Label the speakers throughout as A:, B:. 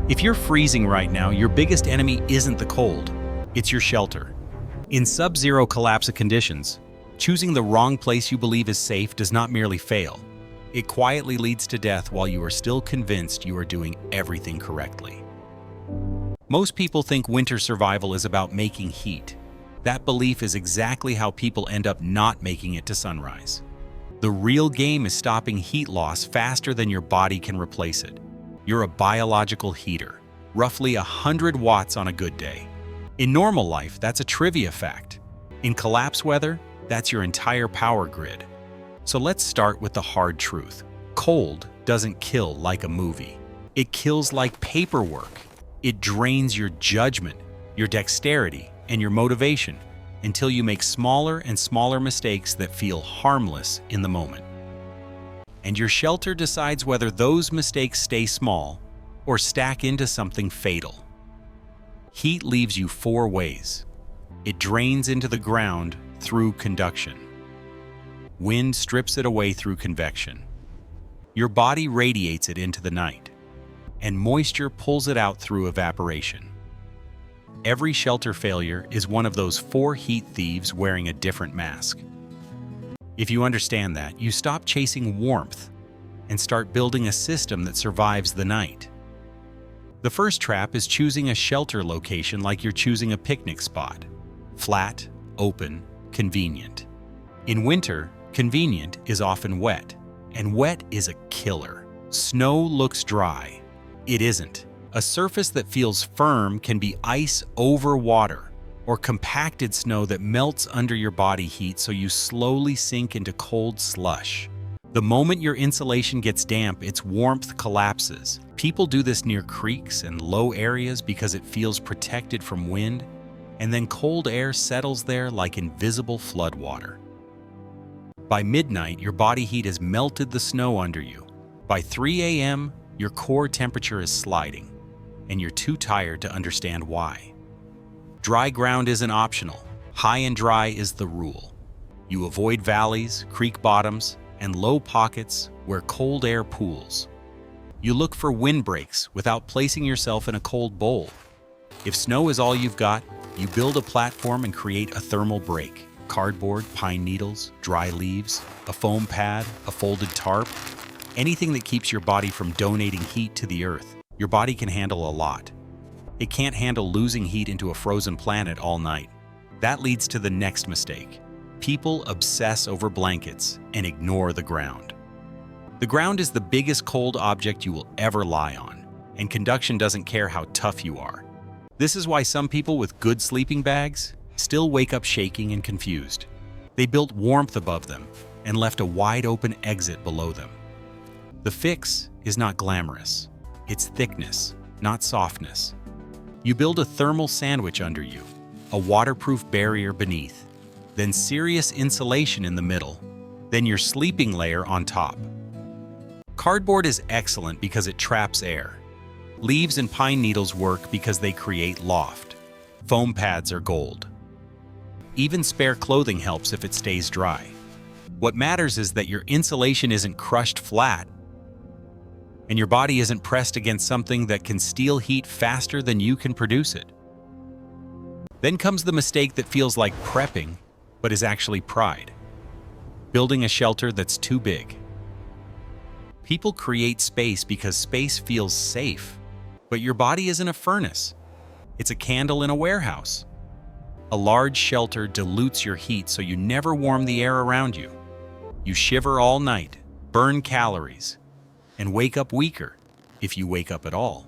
A: If you're freezing right now, your biggest enemy isn't the cold, it's your shelter. In sub-zero collapse conditions, choosing the wrong place you believe is safe does not merely fail. It quietly leads to death while you are still convinced you are doing everything correctly. Most people think winter survival is about making heat. That belief is exactly how people end up not making it to sunrise. The real game is stopping heat loss faster than your body can replace it. You're a biological heater, roughly 100 watts on a good day. In normal life, that's a trivia fact. In collapse weather, that's your entire power grid. So let's start with the hard truth. Cold doesn't kill like a movie. It kills like paperwork. It drains your judgment, your dexterity, and your motivation until you make smaller and smaller mistakes that feel harmless in the moment. And your shelter decides whether those mistakes stay small or stack into something fatal. Heat leaves you 4 ways. It drains into the ground through conduction. Wind strips it away through convection. Your body radiates it into the night, and moisture pulls it out through evaporation. Every shelter failure is one of those 4 heat thieves wearing a different mask. If you understand that, you stop chasing warmth and start building a system that survives the night. The first trap is choosing a shelter location like you're choosing a picnic spot. Flat, open, convenient. In winter, convenient is often wet, and wet is a killer. Snow looks dry. It isn't. A surface that feels firm can be ice over water, or compacted snow that melts under your body heat so you slowly sink into cold slush. The moment your insulation gets damp, its warmth collapses. People do this near creeks and low areas because it feels protected from wind, and then cold air settles there like invisible floodwater. By midnight, your body heat has melted the snow under you. By 3 a.m., your core temperature is sliding, and you're too tired to understand why. Dry ground isn't optional. High and dry is the rule. You avoid valleys, creek bottoms, and low pockets where cold air pools. You look for windbreaks without placing yourself in a cold bowl. If snow is all you've got, you build a platform and create a thermal break. Cardboard, pine needles, dry leaves, a foam pad, a folded tarp, anything that keeps your body from donating heat to the earth. Your body can handle a lot. It can't handle losing heat into a frozen planet all night. That leads to the next mistake. People obsess over blankets and ignore the ground. The ground is the biggest cold object you will ever lie on, and conduction doesn't care how tough you are. This is why some people with good sleeping bags still wake up shaking and confused. They built warmth above them and left a wide open exit below them. The fix is not glamorous. It's thickness, not softness. You build a thermal sandwich under you, a waterproof barrier beneath, then serious insulation in the middle, then your sleeping layer on top. Cardboard is excellent because it traps air. Leaves and pine needles work because they create loft. Foam pads are gold. Even spare clothing helps if it stays dry. What matters is that your insulation isn't crushed flat, and your body isn't pressed against something that can steal heat faster than you can produce it. Then comes the mistake that feels like prepping, but is actually pride. Building a shelter that's too big. People create space because space feels safe, but your body isn't a furnace. It's a candle in a warehouse. A large shelter dilutes your heat so you never warm the air around you. You shiver all night, burn calories, and wake up weaker, if you wake up at all.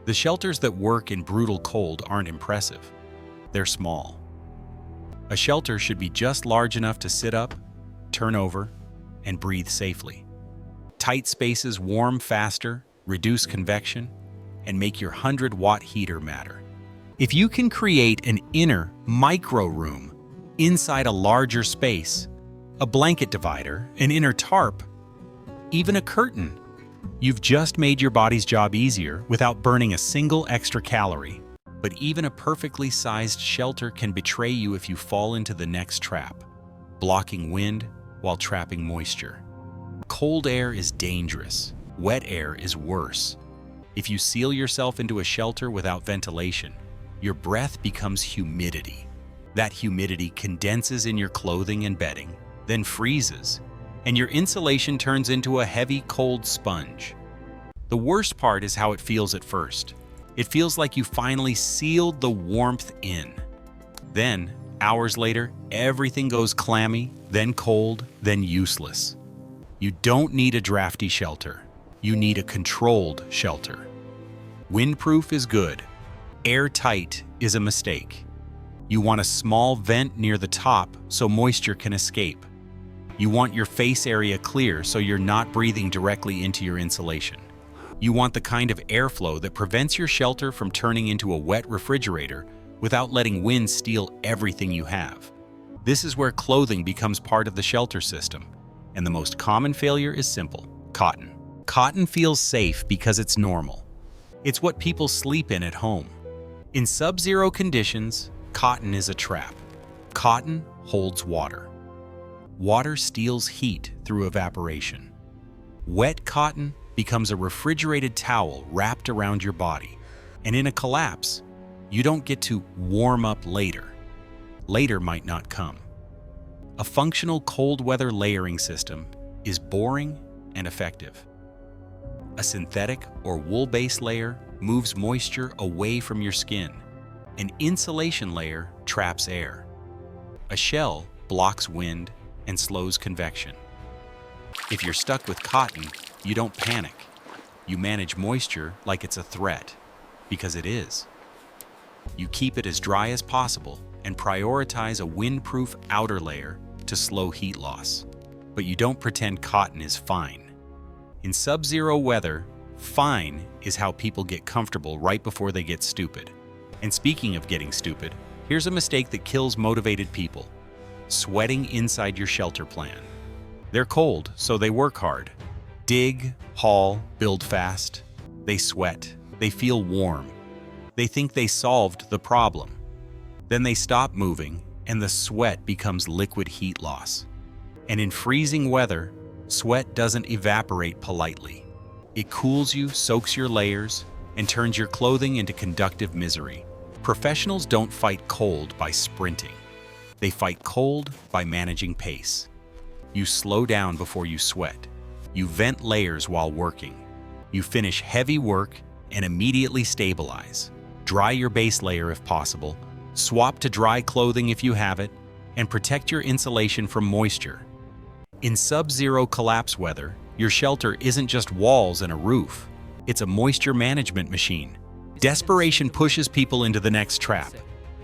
A: The shelters that work in brutal cold aren't impressive. They're small. A shelter should be just large enough to sit up, turn over, and breathe safely. Tight spaces warm faster, reduce convection, and make your 100-watt heater matter. If you can create an inner micro room inside a larger space, a blanket divider, an inner tarp, even a curtain, you've just made your body's job easier without burning a single extra calorie. But even a perfectly sized shelter can betray you if you fall into the next trap, blocking wind while trapping moisture. Cold air is dangerous. Wet air is worse. If you seal yourself into a shelter without ventilation, your breath becomes humidity. That humidity condenses in your clothing and bedding, then freezes, and your insulation turns into a heavy, cold sponge. The worst part is how it feels at first. It feels like you finally sealed the warmth in. Then, hours later, everything goes clammy, then cold, then useless. You don't need a drafty shelter. You need a controlled shelter. Windproof is good. Airtight is a mistake. You want a small vent near the top so moisture can escape. You want your face area clear so you're not breathing directly into your insulation. You want the kind of airflow that prevents your shelter from turning into a wet refrigerator without letting wind steal everything you have. This is where clothing becomes part of the shelter system, and the most common failure is simple: cotton. Cotton feels safe because it's normal. It's what people sleep in at home. In sub-zero conditions, cotton is a trap. Cotton holds water. Water steals heat through evaporation. Wet cotton becomes a refrigerated towel wrapped around your body, and in a collapse, you don't get to warm up later. Later might not come. A functional cold weather layering system is boring and effective. A synthetic or wool-based layer moves moisture away from your skin. An insulation layer traps air. A shell blocks wind and slows convection. If you're stuck with cotton, you don't panic. You manage moisture like it's a threat, because it is. You keep it as dry as possible and prioritize a windproof outer layer to slow heat loss. But you don't pretend cotton is fine. In sub-zero weather, fine is how people get comfortable right before they get stupid. And speaking of getting stupid, here's a mistake that kills motivated people: sweating inside your shelter plan. They're cold, so they work hard. Dig, haul, build fast. They sweat. They feel warm. They think they solved the problem. Then they stop moving, and the sweat becomes liquid heat loss. And in freezing weather, sweat doesn't evaporate politely. It cools you, soaks your layers, and turns your clothing into conductive misery. Professionals don't fight cold by sprinting. They fight cold by managing pace. You slow down before you sweat. You vent layers while working. You finish heavy work and immediately stabilize. Dry your base layer if possible, swap to dry clothing if you have it, and protect your insulation from moisture. In sub-zero collapse weather, your shelter isn't just walls and a roof. It's a moisture management machine. Desperation pushes people into the next trap.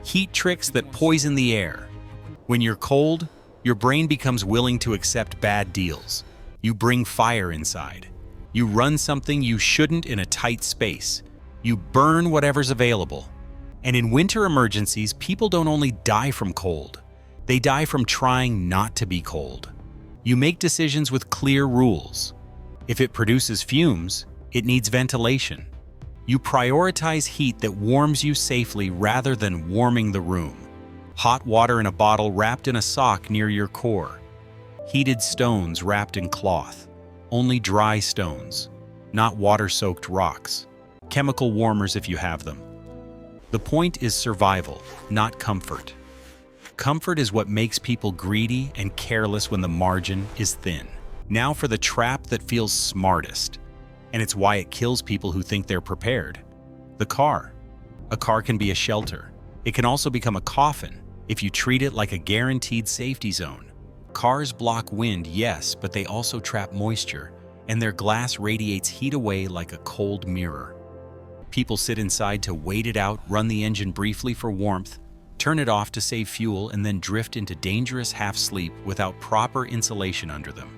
A: Heat tricks that poison the air. When you're cold, your brain becomes willing to accept bad deals. You bring fire inside. You run something you shouldn't in a tight space. You burn whatever's available. And in winter emergencies, people don't only die from cold. They die from trying not to be cold. You make decisions with clear rules. If it produces fumes, it needs ventilation. You prioritize heat that warms you safely rather than warming the room. Hot water in a bottle wrapped in a sock near your core. Heated stones wrapped in cloth. Only dry stones, not water-soaked rocks. Chemical warmers if you have them. The point is survival, not comfort. Comfort is what makes people greedy and careless when the margin is thin. Now for the trap that feels smartest, and it's why it kills people who think they're prepared. The car. A car can be a shelter. It can also become a coffin if you treat it like a guaranteed safety zone. Cars block wind, yes, but they also trap moisture, and their glass radiates heat away like a cold mirror. People sit inside to wait it out, run the engine briefly for warmth, turn it off to save fuel, and then drift into dangerous half-sleep without proper insulation under them.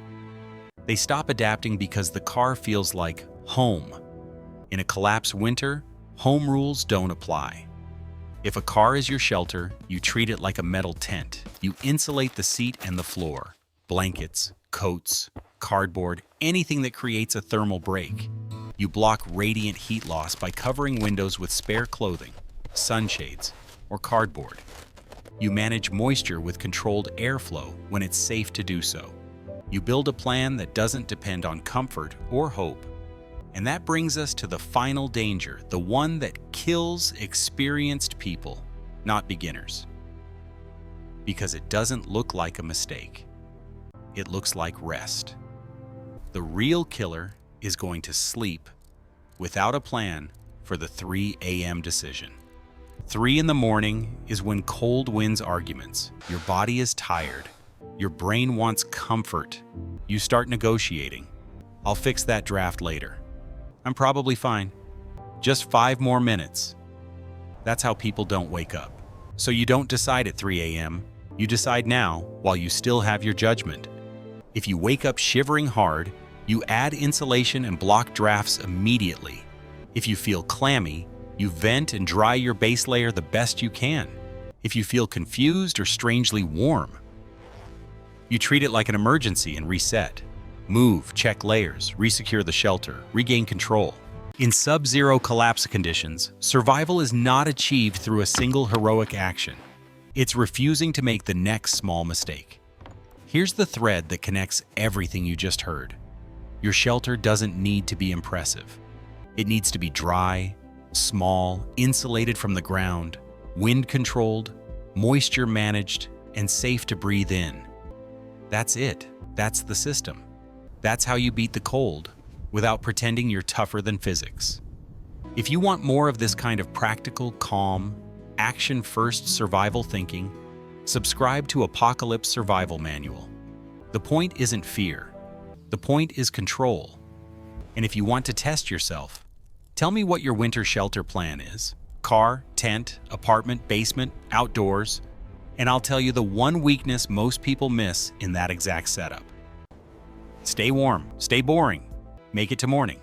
A: They stop adapting because the car feels like home. In a collapsed winter, home rules don't apply. If a car is your shelter, you treat it like a metal tent. You insulate the seat and the floor. Blankets, coats, cardboard, anything that creates a thermal break. You block radiant heat loss by covering windows with spare clothing, sunshades, or cardboard. You manage moisture with controlled airflow when it's safe to do so. You build a plan that doesn't depend on comfort or hope. And that brings us to the final danger, the one that kills experienced people, not beginners. Because it doesn't look like a mistake. It looks like rest. The real killer is going to sleep without a plan for the 3 a.m. decision. 3 in the morning is when cold wins arguments. Your body is tired. Your brain wants comfort. You start negotiating. I'll fix that draft later. I'm probably fine. Just 5 more minutes. That's how people don't wake up. So you don't decide at 3 a.m. You decide now while you still have your judgment. If you wake up shivering hard, you add insulation and block drafts immediately. If you feel clammy, you vent and dry your base layer the best you can. If you feel confused or strangely warm, you treat it like an emergency and reset. Move, check layers, resecure the shelter, regain control. In sub-zero collapse conditions, survival is not achieved through a single heroic action. It's refusing to make the next small mistake. Here's the thread that connects everything you just heard. Your shelter doesn't need to be impressive. It needs to be dry, small, insulated from the ground, wind-controlled, moisture-managed, and safe to breathe in. That's it. That's the system. That's how you beat the cold, without pretending you're tougher than physics. If you want more of this kind of practical, calm, action-first survival thinking, subscribe to Apocalypse Survival Manual. The point isn't fear. The point is control. And if you want to test yourself, tell me what your winter shelter plan is. Car, tent, apartment, basement, outdoors, and I'll tell you the one weakness most people miss in that exact setup. Stay warm, stay boring, make it to morning.